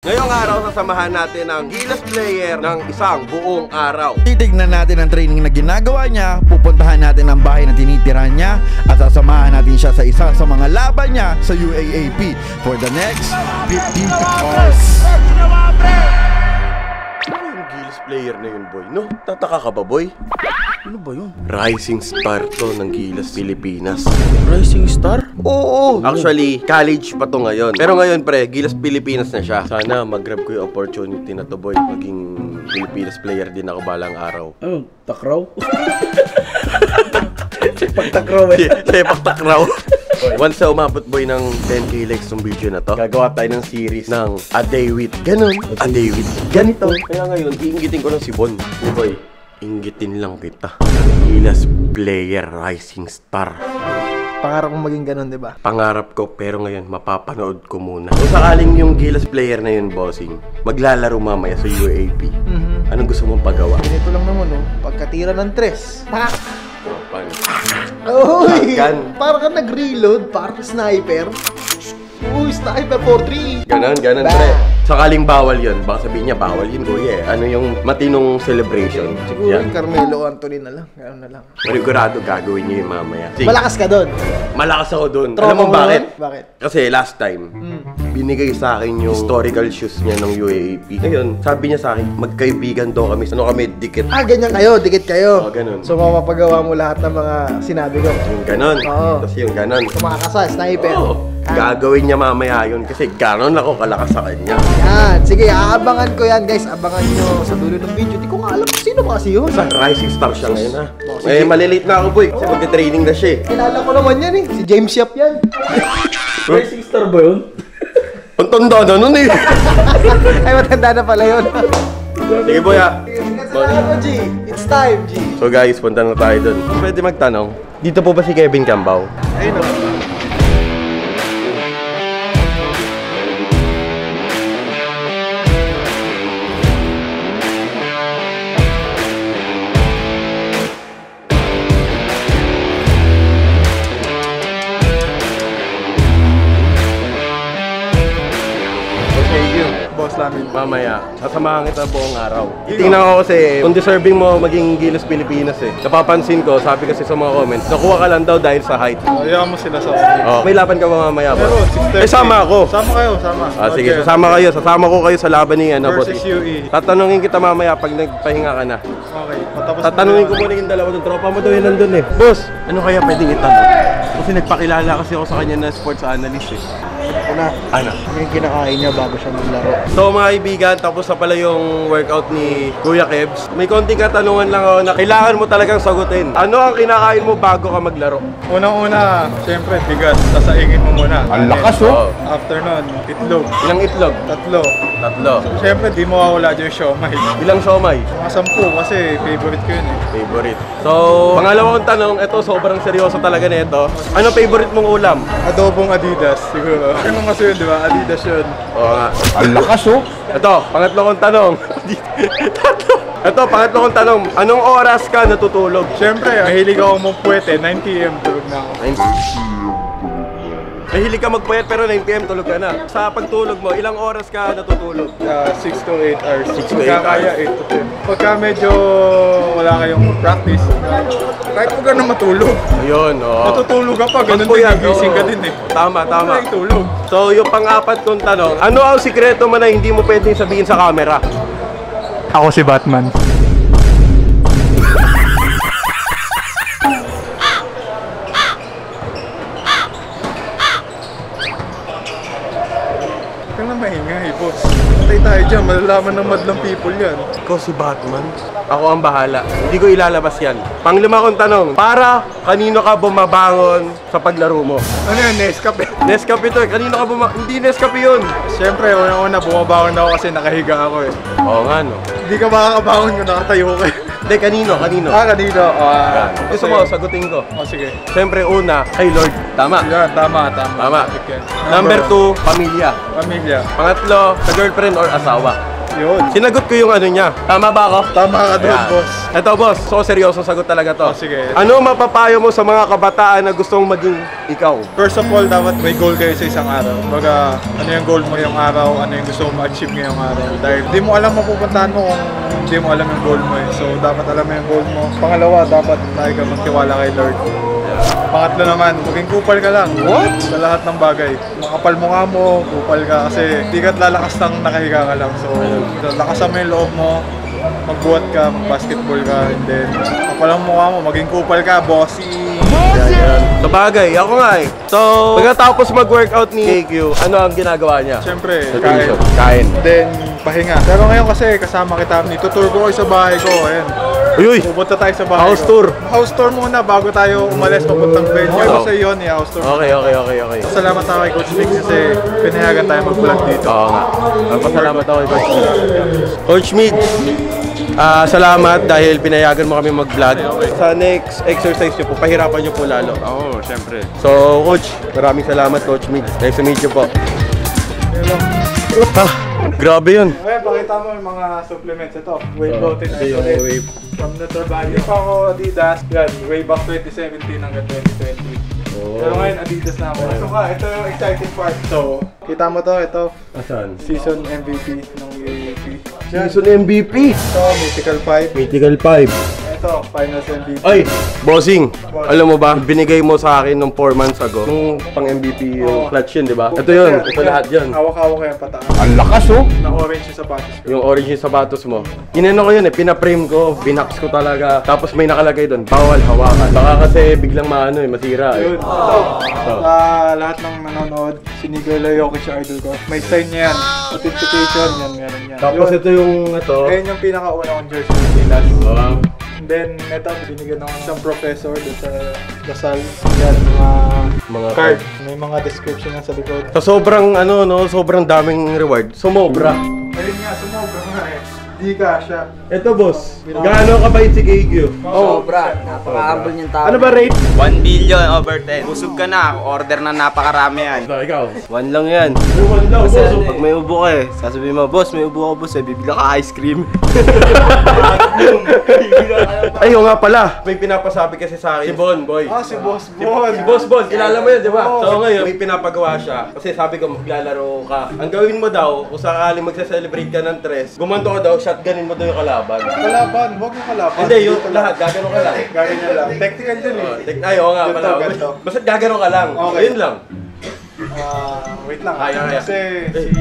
Ngayong araw, sasamahan natin ang Gilas player ng isang buong araw. Titignan natin ang training na ginagawa niya, pupuntahan natin ang bahay na tinitirahan niya, at sasamahan natin siya sa isa sa mga laban niya sa UAAP for the next 50 hours. Ano yung Gilas player na yun, boy? No? Tataka ka ba, boy? Ano ba yun? Rising star to ng Gilas Pilipinas. Rising star? Oo! Actually, college pa to ngayon. Pero ngayon, pre, Gilas Pilipinas na siya. Sana mag-grab ko yung opportunity na to, boy. Maging Pilipinas player din ako balang araw. Ano? Takraw? Pagtakraw eh. Sepak takraw. Once na umabot, boy, ng 10k likes ng video na to, gagawa tayo ng series ng A Day With Ganon, A Day With Ganito. Kaya ngayon, iingitin ko ng si Bon. Boy, inggitin lang kita. Gilas player, rising star. Pangarap kong maging ganun, di ba? Pangarap ko, pero ngayon, mapapanood ko muna. Kung sakaling yung Gilas player na yun, bossing, maglalaro mamaya sa UAP, anong gusto mong pagawa? Ganito lang naman, no? Pagkatira ng tres. Pak! Uy! Parang ka nag-reload, parang sniper. Uy, sniper 4-3. Ganon, pre. Sakaling bawal yun, baka sabihin niya, bawal yun, kuya eh. Ano yung matinong celebration? Siguro yung Carmelo Anthony na lang. Gano'n na lang. Manigurado gagawin niyo yung mamaya. Sige. Malakas ka doon. Malakas ako doon. Tropa Alam mo mo bakit? nun? Bakit? Kasi last time, binigay sa akin yung historical shoes niya ng UAAP. Ngayon, sabi niya sa akin, magkaibigan daw kami. Ano kami, dikit. Ah, ganyan kayo. Dikit kayo. Oo, ganun. So, mapapagawa mo lahat ng mga sinabi ko. Yung ganon. Oo. Tapos yung ganon. Tumakasa, sniper. Oo. Gagawin niya mamaya yun kasi ganon ako kalakas sa kanya. Yan. Sige, aabangan ko yan, guys. Abangan nyo sa dulo ng video. Di ko nga alam kung sino ba kasi yun. Sa rising star siya ngayon, ha? Eh, malilate na ako, boy. Kasi magte-training na siya eh. Kilala ko naman yan eh. Si James Yap yan. Rising star ba yun? Ang tanda na nun eh. Ay, matanda na pala yun. Sige, boy, ha? Salamat, G. It's time, G. So guys, punta na tayo dun. Pwede magtanong, dito po ba si Kevin Cambao? Ayun o. Boss namin. Mamaya, sasamahan kita buong araw. Tingnan ko kasi kung deserving mo maging Gilas Pilipinas eh. Napapansin ko, sabi kasi sa mga comments, nakuha ka lang daw dahil sa height. Ayaw mo sila sa Oh, may laban ka ba mamaya ba? Pero, 6:30. Eh, sama ako. Sama kayo, sama. Ah, sige, sasama ko kayo sa laban ni ano, Versus boss. UE. Tatanungin kita mamaya pag nagpahinga ka na. Okay. Matapos Tatanungin ko muna yung dalawa ng tropa mo daw yun nandun eh. Boss, ano kaya pwedeng itanong? Kasi nagpakilala kasi ako sa kanya na sports analyst eh. na. Ano? Yung kinakain niya bago siya maglaro. So mga kaibigan, tapos na pala yung workout ni Kuya Kebs. May konting katanungan lang ako na kailangan mo talagang sagutin. Ano ang kinakain mo bago ka maglaro? Unang-una, siyempre, bigas. Sasaingin mo muna. Ang lakas oh! After nun, itlog. Ilang itlog? Tatlo. Tatlo. So, siyempre, di mo mawawala dyan yung siomay. Ilang siomay? Mga 10 kasi favorite ko yun eh. Favorite. So, pangalawang tanong, ito sobrang seryoso talaga nito. Ano favorite mong ulam? Adobong Adidas, siguro. Ano kasi yun, di ba? Adidas yun. Oo nga. Ang lakas oh! Ito, pangatlo kong tanong. Tatlo. Ito, pangatlo kong tanong. Anong oras ka natutulog? Siyempre, mahilig ako magpuwete. 9 PM tulog na ako. 9 Mahilig ka magpuyat pero 9 PM tulog ka na. Sa pagtulog mo, ilang oras ka natutulog? 6 to 8 hours. 6 to 8 Pagka kaya, hours. 8 to 10. Pagka medyo wala kayong practice, kahit huwag ka na matulog. Ayun, oo. Matutulog ka pa, ganun din, Magpuyat, gigising ka oo. din eh. Tama, tama. Wala itulog. So, yung pang-apat kong tanong, ano ang sikreto mo na hindi mo pwedeng sabihin sa camera? Ako si Batman. Kaya na maingay, boss. Patay tayo dyan, malalaman ng madlang people yan. Ikaw si Batman? Ako ang bahala. Hindi ko ilalabas yan. Panglima kong tanong, para kanino ka bumabangon sa paglaro mo? Ano yan, Nescafe? Nescafe to eh. Kanino ka Hindi Nescafe yun. Siyempre, unang-una bumabangon ako kasi nakahiga ako eh. Oo nga, no? Hindi ka makakabangon kung nakatayo ka eh. Hindi, kanino? Kanino? Gusto mo, sagutin ko. Sige. Siyempre, una, kay Lord. Tama. Yan, tama. Tama. Number 2, pamilya. Pamilya. Pangatlo, sa girlfriend or asawa. Yun. Sinagot ko yung ano niya. Tama ba ako? Tama ka doon, Ayan. boss. Eto boss, so seryosong sagot talaga to. Sige. Ano mapapayo mo sa mga kabataan na gustong maging ikaw? First of all, dapat may goal kayo sa isang araw. Kumbaga, ano yung goal mo ngayong araw, ano yung gusto mo ma-achieve ngayong araw. Dahil di mo alam mapupuntahan mo kung hindi mo alam yung goal mo eh. So, dapat alam mo yung goal mo. Pangalawa, dapat tayo ka magtiwala kay Lord. Pangatlo naman, maging kupal ka lang. What? Sa lahat ng bagay. Makapal mukha mo, kupal ka kasi di ka't lalakas ng nakahiga ka lang. So, lakasan mo yung loob mo, magbuhat ka, mag-basketball ka, and then kapalang mukha mo, maging kupal ka, bossy. Sa bagay, ako nga eh. So, pagkatapos mag-workout ni KQ, ano ang ginagawa niya? Siyempre, Kain. kain. Kain. Then, pahinga. Pero ngayon kasi, kasama kita, nitutour ko kayo sa bahay ko. Ayan. Uy! Pupunta tayo sa bahay House ko. tour. House tour muna bago tayo umalis papuntang venue. Okay. Kasi yun, house tour. Okay. Salamat ako kay Coach Mick kasi pinayagan tayo mag-vlog dito. Oo nga. Magpasalamat ako kay Coach Mig. Coach Mig, salamat dahil pinayagan mo kami mag-vlog. Sa next exercise nyo po, pahirapan nyo po lalo. Oo, syempre. So, Coach, maraming salamat, Coach Mig. Nice to meet you po. Grabe yun. Okay, pakita mo yung mga supplements. Ito, Whey Protein Isolate. From Nutravalue. Pa ako Adidas. Yan, way back 2017 hanggang 2020. Pero ngayon, Adidas na ako. So ito yung exciting part. So, kita mo to, ito, Asan? season MVP ng UAAP. Season MVP. Ito, Mythical 5. Mythical 5. Ito, Finals MVP. Ay, bossing, alam mo ba, binigay mo sa akin nung 4 months ago, nung pang MVP yung clutch yun, di ba? Ito yun, ito lahat yun. Hawak-hawak ko yung pataas. Ang lakas oh! Na orange yung sapatos ko. Yung orange yung sapatos mo. Inano ko yun eh, pinaprame ko, binax ko talaga. Tapos may nakalagay doon, bawal hawakan. Baka kasi biglang maano eh, masira eh. Yun. Ito. Sa lahat ng nanonood, si Nikola Jokic yung idol ko. May sign niya yan. Authentication, yan, meron yan. Tapos Yun. ito yung ito. Ayun yung pinakauna kong jersey ng Pilas. Wow. And then, ito, binigyan ng isang professor doon sa Lasal. Yan, mga card. May mga description yan sa likod. Sa sobrang ano no, sobrang daming reward. Sumobra. Ayun nga, sumobra nga eh. Di ka siya. Ito boss, gaano kabait si KQ? Sobra. Napaka-humble niyang tao. Ano ba rate? 1 billion over 10. Busog ka na. Order na napakarami yan. Ikaw. 1 lang yan. One daw, Kasi boss. pag may ubo ka eh, sasabihin mo, boss, may ubo ka boss, eh, bibila ka ice cream. Ay, nga pala. May pinapasabi kasi sa akin. Si Bon, boy. Ah, si Boss Bon. Si Boss Bon, kilala mo yun, di ba? So ngayon, may pinapagawa siya. Kasi sabi ko, maglalaro ka. Ang gawin mo daw, kung sakaling magsa-celebrate ka ng tres, gumanto ka daw, shotgunin mo daw yung kalaban. Kalaban, huwag yung kalaban. Hindi, yung lahat, gagano ka lang. Gaganyan lang. Technical dyan eh. Ay, oo nga Ganito, pala. ganito. Basta gagano ka lang. Okay. Ayun lang. Wait lang. Kaya. Kasi si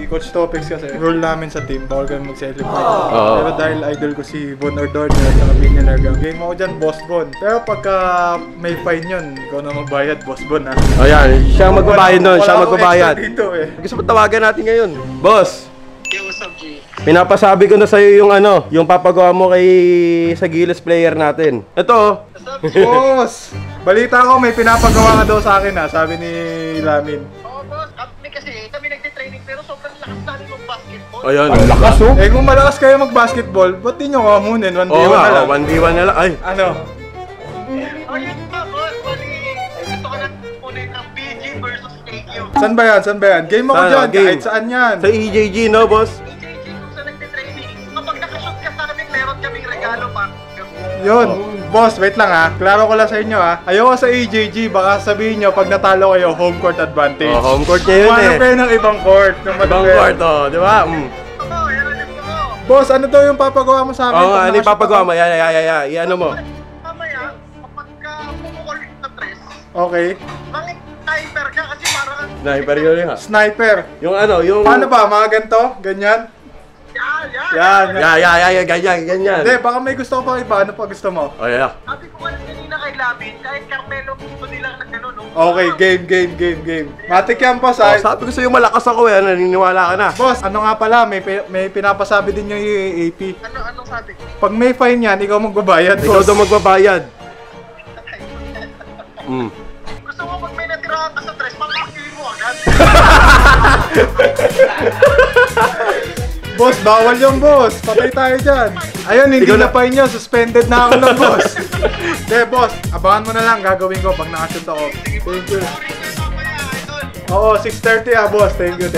Coach Topics kasi, rule namin sa team, bawal kami mag-celebrate. Oo. Pero dahil idol ko si Bon Ordonez at Billionaire Gang, game ako dyan, Boss Bon. Pero pagka may fine yun, ikaw na magbayad, Boss Bon ha. Ayan, siya ang magbabayad nun, siya ang Wala akong magbabayad. extra dito eh. Gusto mo tawagan natin ngayon? Boss! Pinapasabi ko na sa'yo yung ano, yung papagawa mo kay sa Gilas player natin. Ito, Boss! Balita ko may pinapagawa ka daw sa akin ha, sabi ni Lamin. Oo, boss. Kami kasi, kami nagtitraining pero sobrang lakas namin mag-basketball. ayan. Ang lakas oh. Eh kung malakas kayo mag-basketball, ba't di nyo kamunin? 1v1 Oo na nga, lang. 1v1 na lang. Ay, Ano? Oh, yun pa, boss. Bali, gusto ko na kunin ng PG versus AQ. Saan ba yan? Saan ba yan? Game ako Saan? dyan, Game. kahit saan yan. sa EJG, no, boss? PJG kung saan nagtitraining. Kapag nakashoot ka sa amin, meron kaming regalo pa. Yun. Boss, wait lang ha. Klaro ko lang sa inyo ha. Ayoko sa EJG, baka sabihin nyo pag natalo kayo, home court advantage. Oh, home court niya yun Kumano eh. kayo ng ibang court. Ng Ibang malupit. court, oh, di ba? Gusto mo, yan ang gusto mo. Boss, ano daw yung papagawa mo sa akin? Oo nga, pag ano yung nakashoot papagawa ako? mo? Yan, ano mo? Mamaya, kapag pumukol sa tres, Okay. manging timer ka kasi parang Sniper yun ha. Sniper. Yung ano, yung... Paano ba? Mga ganito? Ganyan? yan. Yan. Ganyan. Hindi, baka may gusto ko pa iba. Ano pa gusto mo? Oh, yeah. Sabi ko kasi kanina kay Labin, kahit Carmelo, gusto nila na gano'n, no? Okay, game. Matik yan, boss. Oh, Ha? sabi ko sa'yo malakas ako eh, naniniwala ka na. Boss, ano nga pala, may pinapasabi din yung UAAP. Anong sabi? Pag may fine yan, ikaw magbabayad, Ikaw boss. daw magbabayad. Mm. Gusto mo pag may natirahan ka sa tres, papakili mo agad. Boss, bawal yung boss. Patay tayo dyan. Ayun, hindi Ikaw na na- fine yun. Suspended na ako ng boss. Hindi, boss. Abangan mo na lang. Gagawin ko pag nakashoot ako. Thank you. Sorry ka mamaya, idol. Oo, 6:30 boss. Thank you.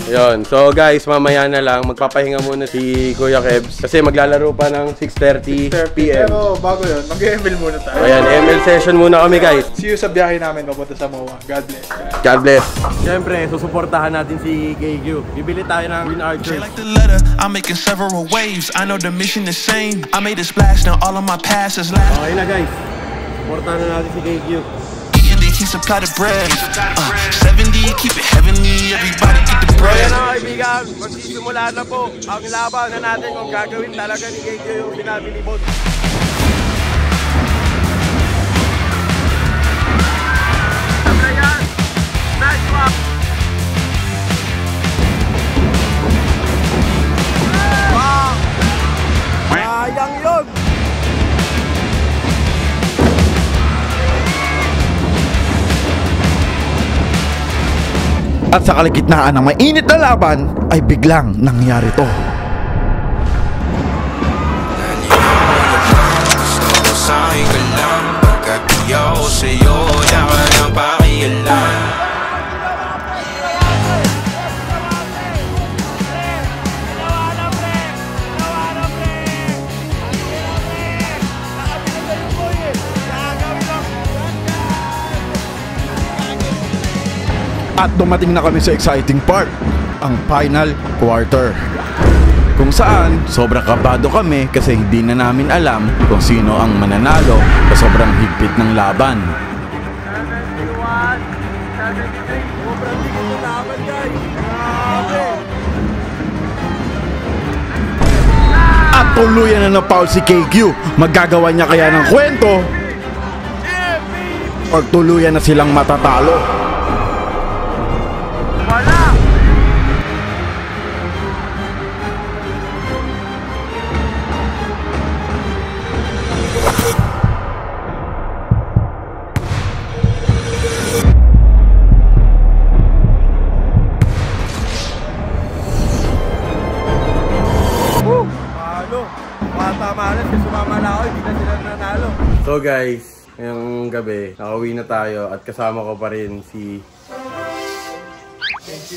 Yun. So guys, mamaya na lang magpapahinga muna si Kuya Kebs kasi maglalaro pa ng 6:30 PM. Pero bago yun, mag-ML muna tayo. Ayan, ML session muna kami guys. See you sa biyahe namin papunta sa MOA. God bless. God bless. Siyempre, susuportahan natin si KQ. Bibili tayo ng Green Archer. Like the letter, I'm making several waves. I know the mission is same. I made a splash, now all of my past is last. Okay na guys. Suportahan na natin si KQ. He supply the bread. 70, keep it heavenly. Everybody get the bread. Ayan na kaibigan, magsisimula na po ang laban na natin kung gagawin talaga ni KQ yung sinabi ni Boss. Ayan, nice swap. Sayang yun. At sa kalagitnaan ng mainit na laban ay biglang nangyari to. At dumating na kami sa exciting part, ang final quarter. Kung saan, sobrang kabado kami kasi hindi na namin alam kung sino ang mananalo sa sobrang higpit ng laban. At tuluyan na na-foul si KQ. Magagawa niya kaya ng kwento? O tuluyan na silang matatalo? So guys, ngayong gabi, nakauwi na tayo at kasama ko pa rin si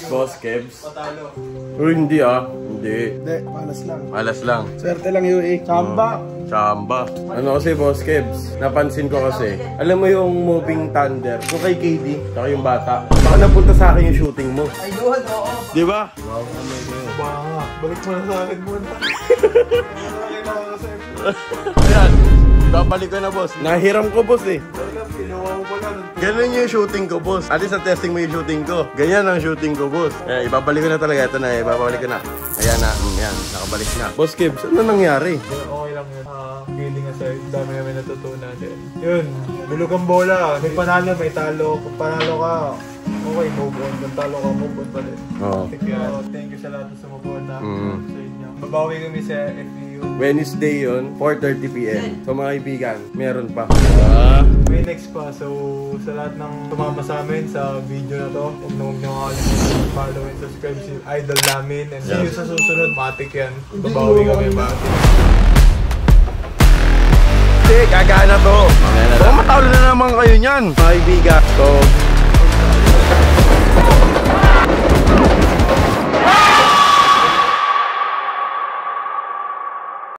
Boss Kebs. Patalo. Uy, hindi ah. Hindi. Hindi, malas lang. Malas lang. Swerte lang UA. Chamba. Chamba. Ano kasi Boss Kebs, napansin ko kasi, alam mo yung moving thunder, yung kay KD, saka yung bata, baka napunta sa akin yung shooting mo. Ayun, oo. Di ba? Wow, balik mo na sa akin muna. Ayan, babalik ko na boss. Nahiram ko boss eh. Ganun yung shooting ko boss. At least na-testing mo yung shooting ko. Ganyan ang shooting ko boss. Eh, ibabalik ko na talaga. Ito na, ibabalik ko na. Ayan na, yan, nakabalik na. Boss Kebs, ano nangyari? Okay lang yun. Feeling nga sa'yo, dami namin natutunan din. Yun, bilog ang bola. May panalo, may talo. Kung panalo ka, okay, move on. Kung talo ka, move on pa rin. Oo. Thank you sa lahat sa sumuporta sa inyo. Babawi kami sa FBU. Wednesday yun, 4:30 PM. So mga kaibigan, meron pa. May next pa. So, sa lahat ng tumama sa amin sa video na to, huwag na makalimutan follow and subscribe si Idol namin. And see you sa susunod. Matik yan. Babawi kami ba? Gagana to. So matalo na naman kayo niyan, mga kaibigan. So